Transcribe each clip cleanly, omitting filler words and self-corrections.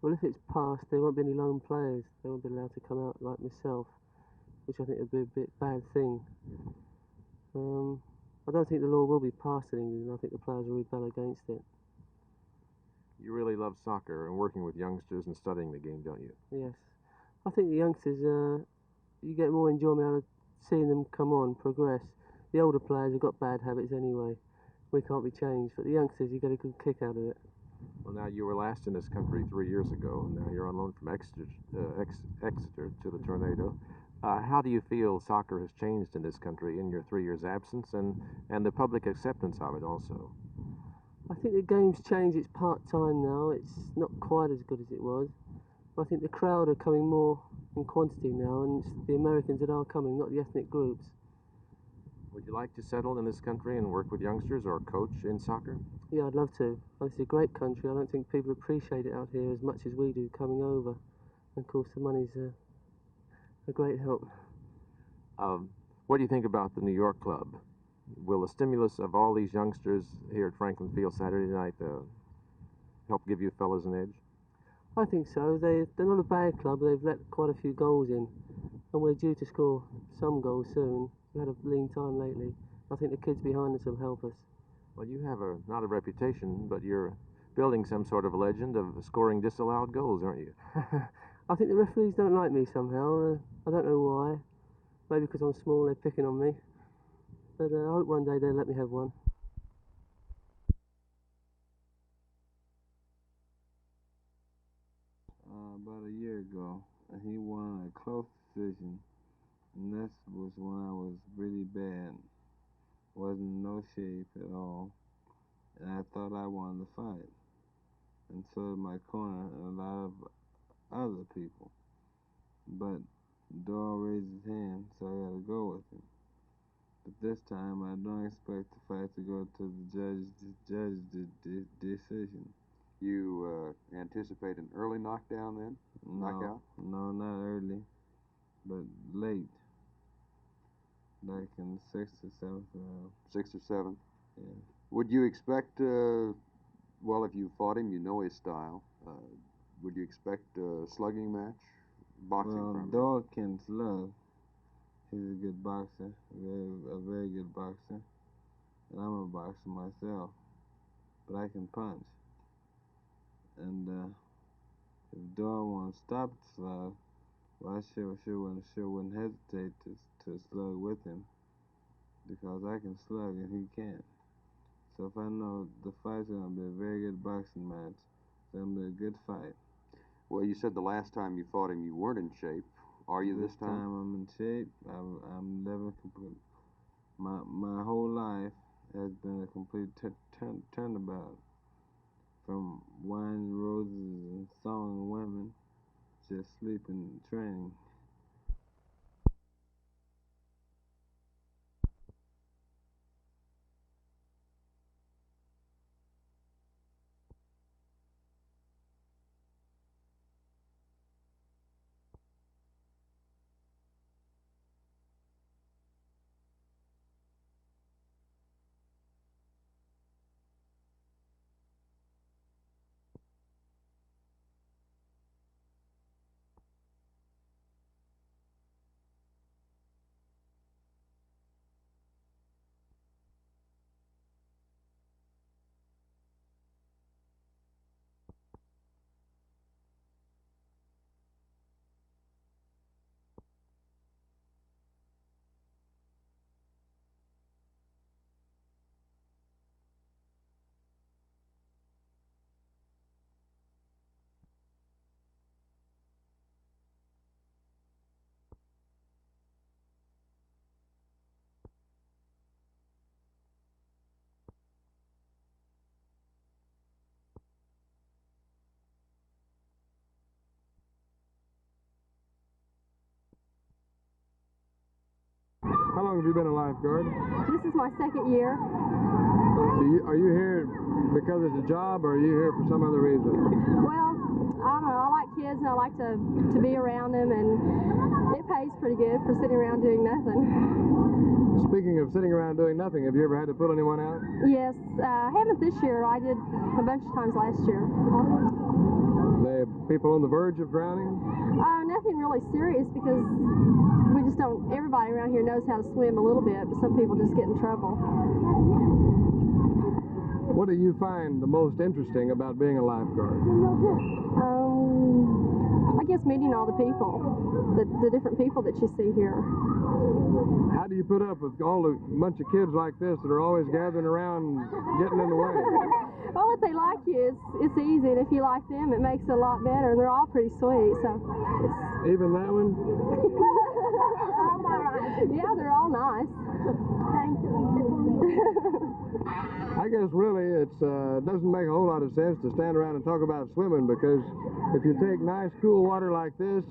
Well, if it's passed, there won't be any lone players. They won't be allowed to come out like myself, which I think would be a bit bad thing. I don't think the law will be passed in England. I think the players will rebel against it. You really love soccer and working with youngsters and studying the game, don't you? Yes. I think the youngsters, you get more enjoyment out of seeing them come on, progress. The older players have got bad habits anyway. We can't be changed, but the youngsters, you get a good kick out of it. Well, now you were last in this country 3 years ago, and now you're on loan from Exeter to the Tornado. How do you feel soccer has changed in this country in your 3 years' absence, and the public acceptance of it also? I think the game's changed. It's part-time now. It's not quite as good as it was. But I think the crowd are coming more in quantity now, and it's the Americans that are coming, not the ethnic groups. Would you like to settle in this country and work with youngsters or coach in soccer? Yeah, I'd love to. It's a great country. I don't think people appreciate it out here as much as we do coming over. And of course, the money's a great help. What do you think about the New York club? Will the stimulus of all these youngsters here at Franklin Field Saturday night help give you fellas an edge? I think so. They're not a bad club. They've let quite a few goals in, and we're due to score some goals soon. We've had a lean time lately. I think the kids behind us will help us. Well, you have not a reputation, but you're building some sort of a legend of scoring disallowed goals, aren't you? I think the referees don't like me somehow. I don't know why. Maybe because I'm small, they're picking on me. But I hope one day they'll let me have one. About a year ago, he won a close decision, and this was when I was really bad. Wasn't in no shape at all, and I thought I won the fight. And so did my corner and a lot of other people. But Doyle raised his hand, so I had to go with him. But this time, I don't expect the fight to go to the judge's decision. You anticipate an early knockdown then? Knockout? No, not early, but late. Like in the 6th or 7th round. 6th or 7th? Yeah. Would you expect, well, if you fought him, you know his style. Would you expect a slugging match? Boxing from him? Doyle can slug. He's a good boxer, a very good boxer. And I'm a boxer myself, but I can punch. And if Doyle wants to stop the slug, well, I sure wouldn't hesitate to slug with him, because I can slug and he can't. So if I know the fight's going to be a very good boxing match, it's going to be a good fight. Well, you said the last time you fought him you weren't in shape. Are you this time? This time I'm in shape. I'm living complete. My whole life has been a complete turnabout. From wine, roses, and song women, just sleeping and training. How long have you been a lifeguard? This is my 2nd year. Are you here because it's a job, or are you here for some other reason? Well, I don't know. I like kids and I like to be around them, and it pays pretty good for sitting around doing nothing. Speaking of sitting around doing nothing, have you ever had to pull anyone out? Yes, I haven't this year. I did a bunch of times last year. They People on the verge of drowning? Nothing really serious because we just don't, everybody around here knows how to swim a little bit, but some people just get in trouble. What do you find the most interesting about being a lifeguard? I guess meeting all the people, the different people that you see here. How do you put up with all the bunch of kids like this that are always gathering around getting in the way? Well, if they like you, it's easy, and if you like them, it makes it a lot better. They're all pretty sweet, so it's... Even that one? Yeah, they're all nice. Thank you. I guess really it doesn't make a whole lot of sense to stand around and talk about swimming, because if you take nice cool water like this,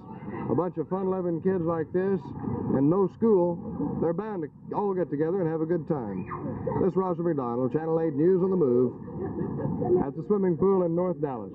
a bunch of fun-loving kids like this, and no school, they're bound to all get together and have a good time. This is Roger McDonald, Channel 8 News on the Move, at the swimming pool in North Dallas.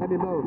Happy boat.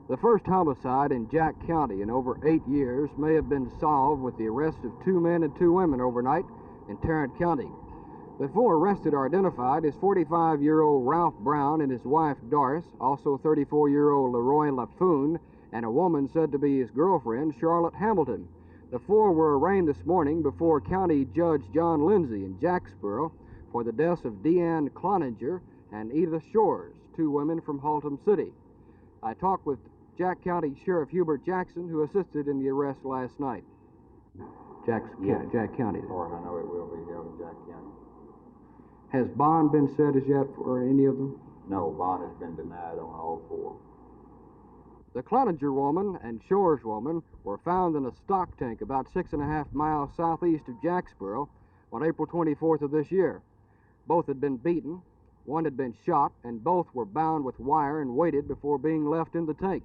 The first homicide in Jack County in over 8 years may have been solved with the arrest of 2 men and 2 women overnight in Tarrant County. The 4 arrested are identified as 45-year-old Ralph Brown and his wife Doris, also 34-year-old Leroy LaFoon, and a woman said to be his girlfriend, Charlotte Hamilton. The 4 were arraigned this morning before County Judge John Lindsay in Jacksboro for the deaths of Deanne Cloninger and Edith Shores, 2 women from Haltom City. I talked with Jack County Sheriff Hubert Jackson, who assisted in the arrest last night. Jack County. As far as I know, it will be held in Jack County. Has bond been set as yet for any of them? No, bond has been denied on all 4. The Cloninger woman and Shores woman were found in a stock tank about 6.5 miles southeast of Jacksboro on April 24th of this year. Both had been beaten, one had been shot, and both were bound with wire and weighted before being left in the tank.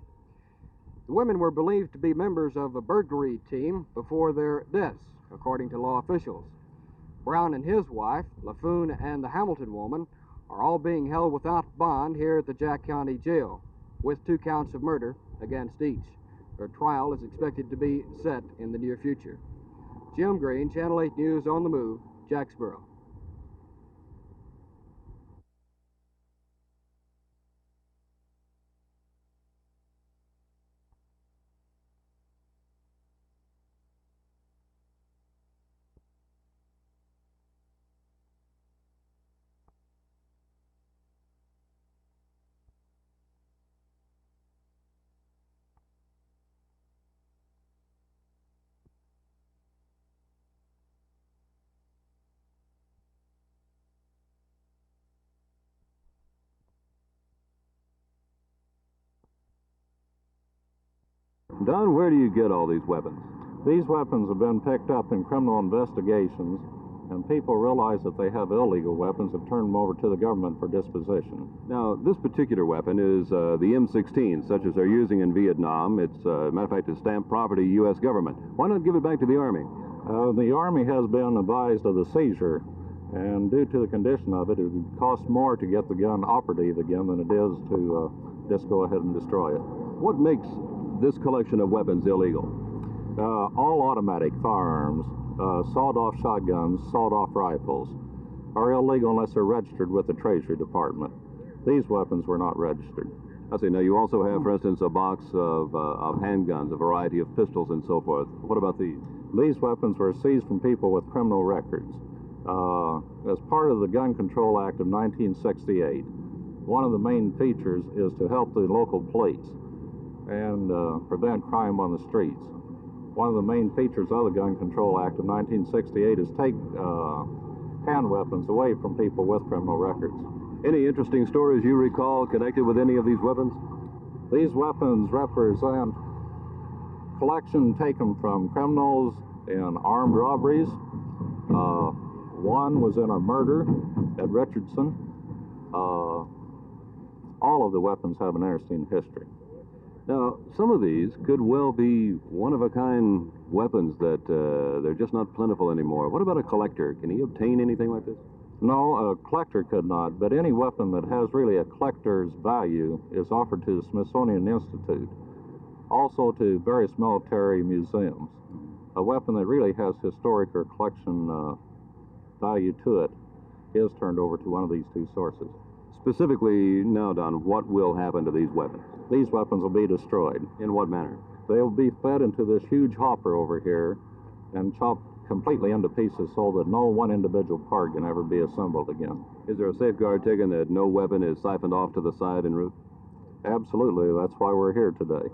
The women were believed to be members of a burglary team before their deaths, according to law officials. Brown and his wife, LaFoon, and the Hamilton woman are all being held without bond here at the Jack County Jail, with 2 counts of murder against each. Their trial is expected to be set in the near future. Jim Green, Channel 8 News on the Move, Jacksboro. Don, where do you get all these weapons? These weapons have been picked up in criminal investigations, and people realize that they have illegal weapons and turn them over to the government for disposition. Now, this particular weapon is the M16, such as they're using in Vietnam. It's, matter of fact, it's stamped property U.S. government. Why not give it back to the Army? The Army has been advised of the seizure, and due to the condition of it, it would cost more to get the gun operative again than it is to just go ahead and destroy it. What makes this collection of weapons illegal? All automatic firearms, sawed-off shotguns, sawed-off rifles are illegal unless they're registered with the Treasury Department. These weapons were not registered. I see. Now, you also have, for instance, a box of handguns, a variety of pistols and so forth. What about these? These weapons were seized from people with criminal records. As part of the Gun Control Act of 1968, one of the main features is to help the local police and prevent crime on the streets. One of the main features of the Gun Control Act of 1968 is take hand weapons away from people with criminal records. Any interesting stories you recall connected with any of these weapons? These weapons represent collection taken from criminals in armed robberies. One was in a murder at Richardson. All of the weapons have an interesting history. Now, some of these could well be one-of-a-kind weapons that they're just not plentiful anymore. What about a collector? Can he obtain anything like this? No, a collector could not, but any weapon that has really a collector's value is offered to the Smithsonian Institute, also to various military museums. A weapon that really has historic or collection value to it is turned over to one of these 2 sources. Specifically, now, Don, what will happen to these weapons? These weapons will be destroyed. In what manner? They will be fed into this huge hopper over here and chopped completely into pieces so that no one individual part can ever be assembled again. Is there a safeguard taken that no weapon is siphoned off to the side en route? Absolutely. That's why we're here today.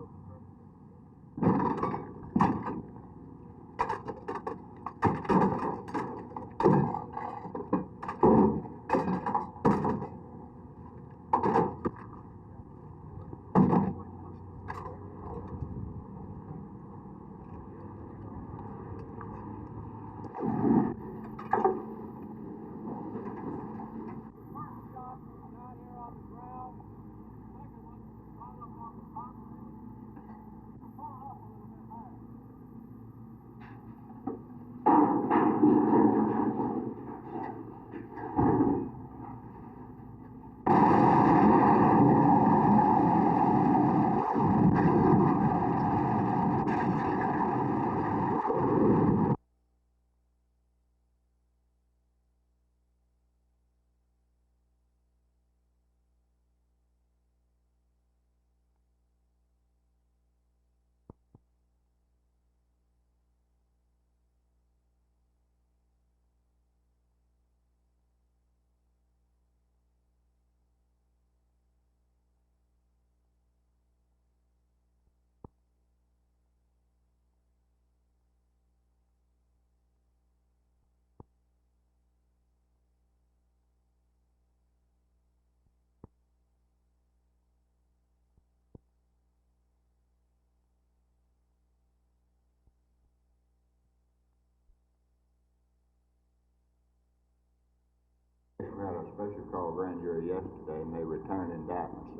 We had a special call grand jury yesterday, and they returned indictments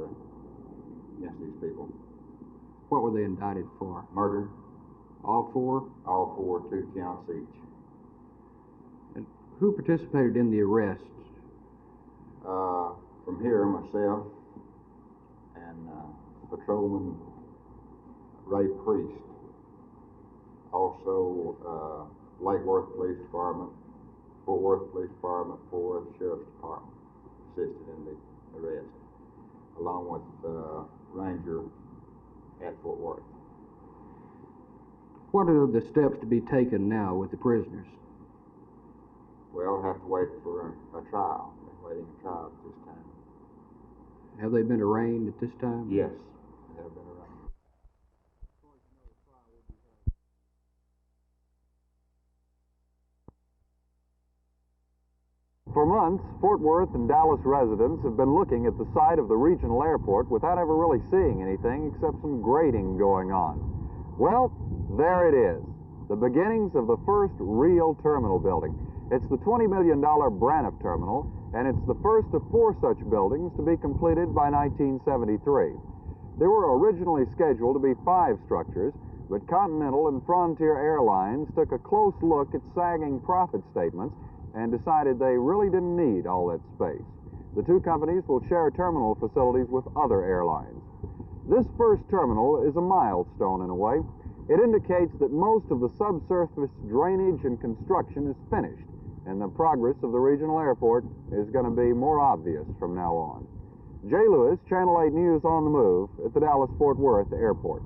against these people. What were they indicted for? Murder. All four? All four, 2 counts each. And who participated in the arrests? From here, myself and Patrolman Ray Priest. Also, Lake Worth Police Department, Fort Worth Police Department, Fort Worth Sheriff's Department assisted in the arrest, along with Ranger at Fort Worth. What are the steps to be taken now with the prisoners? We'll have to wait for a trial. We're waiting a trial at this time. Have they been arraigned at this time? Yes, they have been arraigned. For months, Fort Worth and Dallas residents have been looking at the site of the regional airport without ever really seeing anything except some grading going on. Well, there it is, the beginnings of the first real terminal building. It's the $20 million Braniff Terminal, and it's the first of 4 such buildings to be completed by 1973. There were originally scheduled to be 5 structures, but Continental and Frontier Airlines took a close look at sagging profit statements and decided they really didn't need all that space. The 2 companies will share terminal facilities with other airlines. This first terminal is a milestone in a way. It indicates that most of the subsurface drainage and construction is finished, and the progress of the regional airport is going to be more obvious from now on. Jay Lewis, Channel 8 News on the Move at the Dallas-Fort Worth Airport.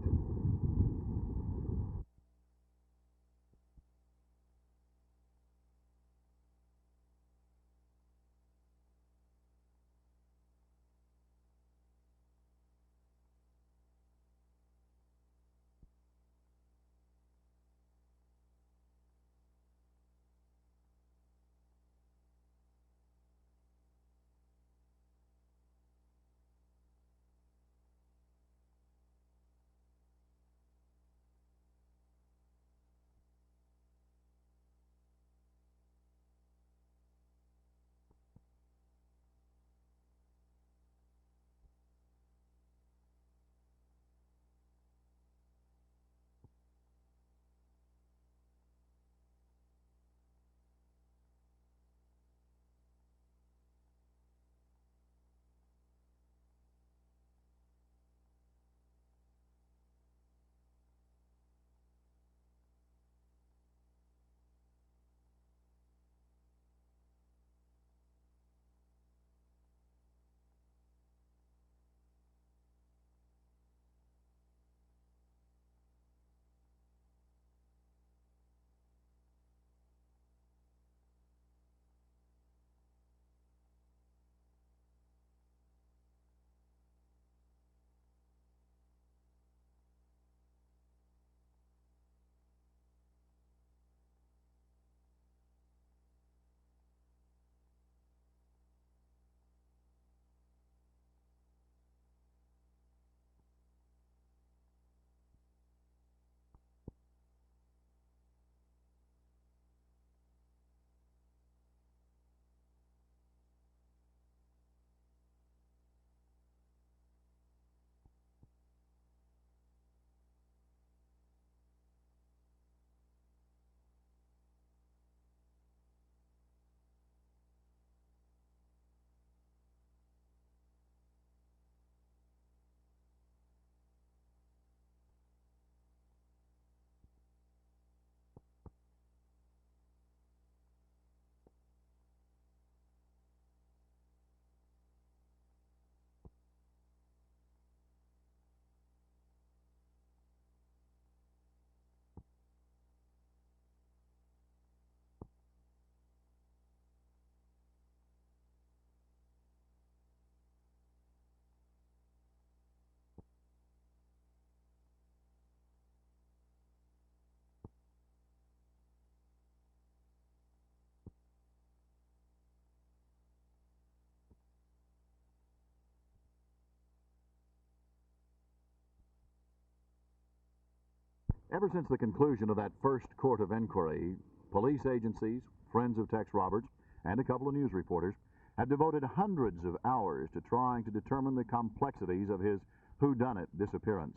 Ever since the conclusion of that first court of inquiry, police agencies, friends of Tex Roberts, and a couple of news reporters have devoted hundreds of hours to trying to determine the complexities of his whodunit disappearance.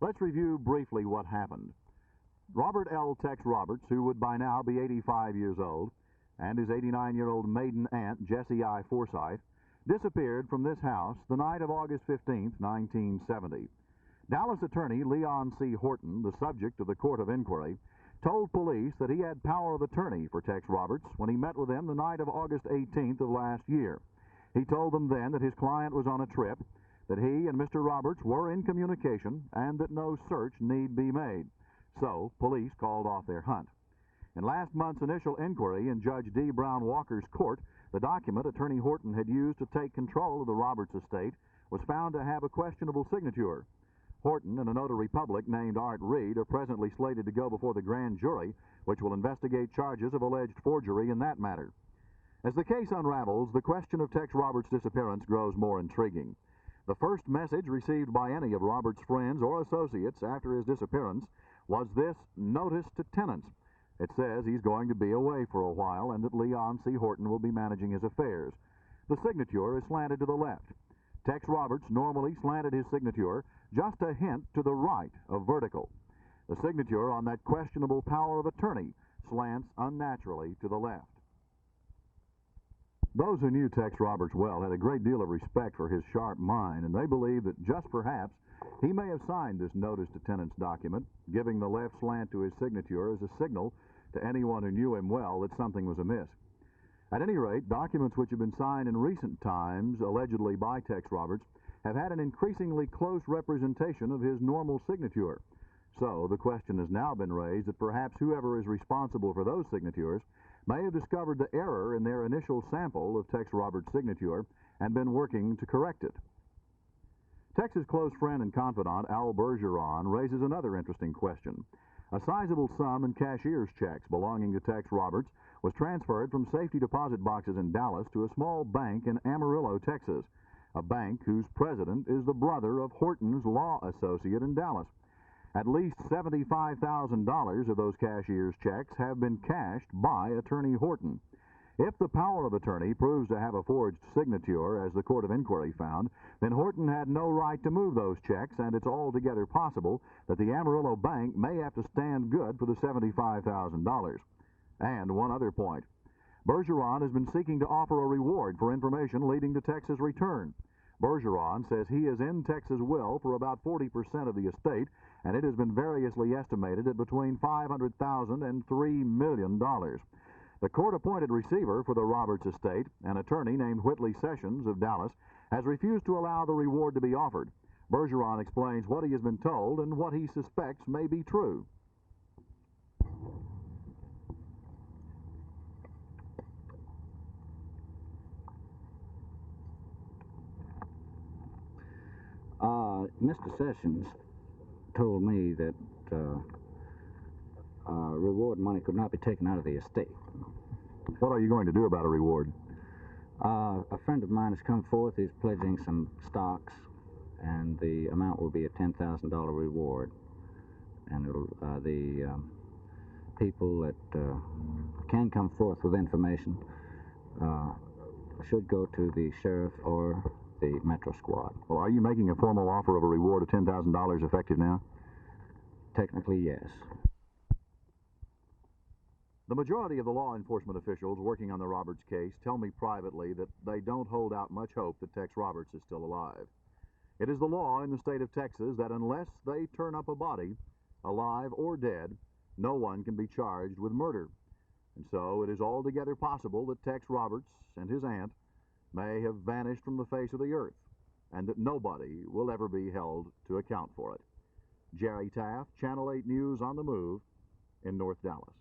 Let's review briefly what happened. Robert L. Tex Roberts, who would by now be 85 years old, and his 89-year-old maiden aunt, Jessie I. Forsythe, disappeared from this house the night of August 15, 1970. Dallas attorney Leon C. Horton, the subject of the court of inquiry, told police that he had power of attorney for Tex Roberts when he met with them the night of August 18th of last year. He told them then that his client was on a trip, that he and Mr. Roberts were in communication, and that no search need be made. So, police called off their hunt. In last month's initial inquiry in Judge D. Brown Walker's court, the document Attorney Horton had used to take control of the Roberts estate was found to have a questionable signature. Horton and a notary public named Art Reed are presently slated to go before the grand jury, which will investigate charges of alleged forgery in that matter. As the case unravels, the question of Tex Roberts' disappearance grows more intriguing. The first message received by any of Roberts' friends or associates after his disappearance was this notice to tenants. It says he's going to be away for a while and that Leon C. Horton will be managing his affairs. The signature is slanted to the left. Tex Roberts normally slanted his signature just a hint to the right of vertical. The signature on that questionable power of attorney slants unnaturally to the left. Those who knew Tex Roberts well had a great deal of respect for his sharp mind, and they believe that just perhaps he may have signed this notice to tenants document, giving the left slant to his signature as a signal to anyone who knew him well that something was amiss. At any rate, documents which have been signed in recent times, allegedly by Tex Roberts, have had an increasingly close representation of his normal signature. So the question has now been raised that perhaps whoever is responsible for those signatures may have discovered the error in their initial sample of Tex Roberts' signature and been working to correct it. Tex's close friend and confidant, Al Bergeron, raises another interesting question. A sizable sum in cashier's checks belonging to Tex Roberts was transferred from safety deposit boxes in Dallas to a small bank in Amarillo, Texas, a bank whose president is the brother of Horton's law associate in Dallas. At least $75,000 of those cashier's checks have been cashed by Attorney Horton. If the power of attorney proves to have a forged signature, as the court of inquiry found, then Horton had no right to move those checks, and it's altogether possible that the Amarillo Bank may have to stand good for the $75,000. And one other point. Bergeron has been seeking to offer a reward for information leading to Tex's return. Bergeron says he is in Tex's will for about 40% of the estate, and it has been variously estimated at between $500,000 and $3 million. The court-appointed receiver for the Roberts estate, an attorney named Whitley Sessions of Dallas, has refused to allow the reward to be offered. Bergeron explains what he has been told and what he suspects may be true. Mr. Sessions told me that reward money could not be taken out of the estate. What are you going to do about a reward? A friend of mine has come forth. He's pledging some stocks, and the amount will be a $10,000 reward. And it'll, the people that can come forth with information should go to the sheriff or the Metro Squad. Well, are you making a formal offer of a reward of $10,000 effective now? Technically, yes. The majority of the law enforcement officials working on the Roberts case tell me privately that they don't hold out much hope that Tex Roberts is still alive. It is the law in the state of Texas that unless they turn up a body, alive or dead, no one can be charged with murder. And so it is altogether possible that Tex Roberts and his aunt may have vanished from the face of the earth, and that nobody will ever be held to account for it. Jerry Taff, Channel 8 News on the Move in North Dallas.